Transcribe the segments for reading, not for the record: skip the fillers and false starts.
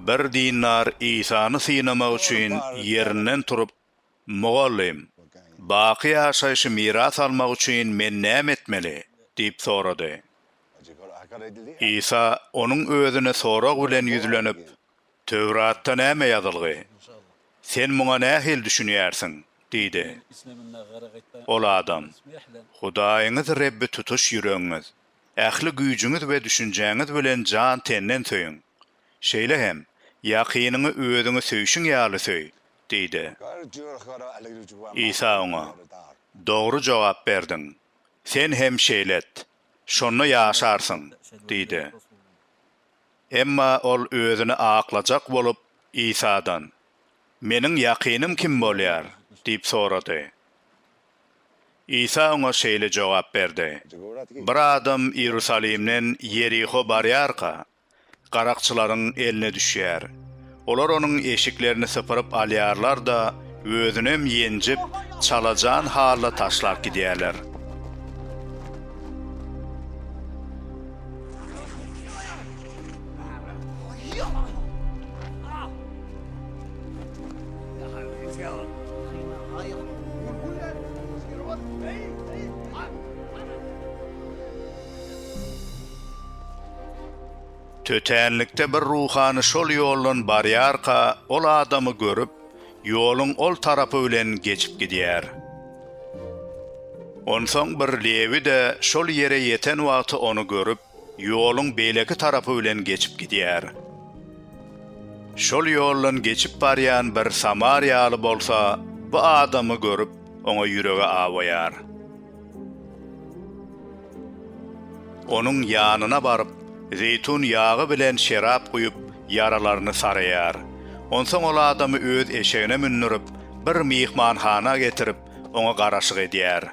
Bir dinar İsa'ny synamak üçin yerinden turup, "Mugallim, baky ýaşaýşy miras almak üçin men näme etmeli?" diýip sorady. İsa onuň özüne sorag bilen ýüzlenip, "Tövratda näme ýazylgy? Sen muňa nähil düşünýärsiň?" diýdi. Ol adam, "Hudaýyňyz Rebbi tutuş ýüregiňiz, ähli güýjüňiz we düşünjäňiz bilen jan tenden söýüň. Şeýle hem ýakynyňy özüňe söýüşiň ýaly söý" diýdi. İsa oňa, "Dogry jogap berdiň. Sen hem şeýlet, şonu ýaşarsyň" diýdi. Emma ol özüni aklajak bolup İsa'dan, "Meniň ýakynym kim bolýar?" diýip sorady. İsa oňa şeýle jogap berdi. "Bir adam Ýerusalimden Yeriho barýarka, garakçylaryň eline düşýär. Olar onuň eşiklerini sypyryp alýarlar da özünem ýenjip çalajan halla taşlap gidýärler. Tötenlikde bir ruhany şol ýoldan barýarka ol adamy görüp, ýoluň ol tarapy bilen geçip gidýär. Onsoň bir Lewi de şol ýere ýeten wagty onu görüp, ýoluň beýleki tarapy bilen geçip gidýär. Şol ýoldan geçip barýan bir Samariýaly bolsa, bu adamy görüp, oňa ýüregi awaýar. Onuň ýanyna baryp, zeytun yağı bilen şerap koyup yaralarını saraýar. Onsoň ol adamy öz eşegine münnürip, bir mihmanhana getirip, oňa garaşyk edýär.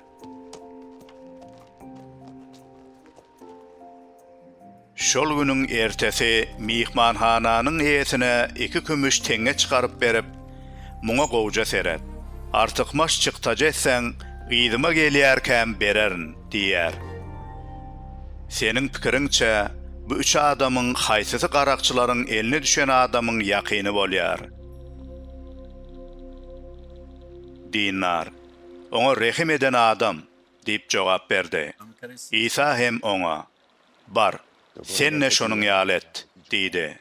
Şol günüň ertesi mihmanhananyň eýesine 2 kümüş teňe çykaryp berip, "Muňa gowja seret. Artykmaş çyktaja etseň, gyýdyma gelýärkäm bererin" diýär. Senin pikiriňçe, bu üç adamın haysysy garakçylaryň eline düşen adamyň ýakyny bolýar? Dinar, oňa rehim eden adam, diýip jogap berdi. İsa hem oňa, "Bar, sen ne şonuň ýaly et" diýdi.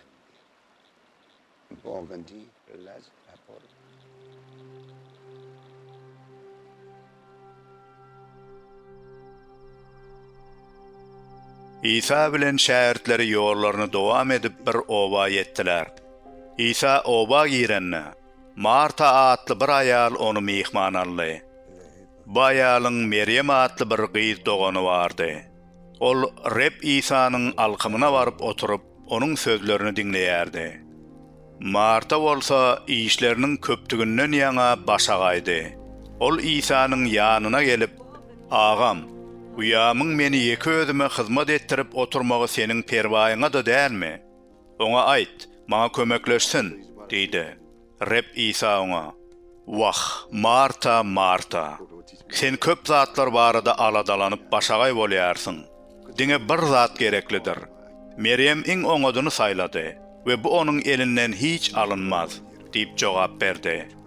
İsa bilen şähertleri ýollaryny dowam edip bir oba ýetdiler. İsa oba girenne, Marta atly bir aýal onu mihman aldy. Bu aýalyň Meryem atly bir gyz dogany bardy. Ol Reb İsa'nyň alkymyna baryp oturup, onuň sözlerini dinleýärdi. Marta bolsa işleriniň köptügünden ýaňa başagaýdy. Ol İsa'nyň ýanyna gelip, "Agam, Uyamyň meni ýeki özüme hyzmat ettirip oturmagy seniň perwaýyňa da dälmi? Oňa aýt, maňa kömekleşsin" diýdi. Reb İsa oňa, "Wah, Marta, Marta, sen köp zatlar barada aladalanyp başagay bolýarsyň. Diňe bir zat gereklidir. Meryem iň oňadyny saýlady we bu onuň elinden hiç alınmaz" diýip jogap berdi.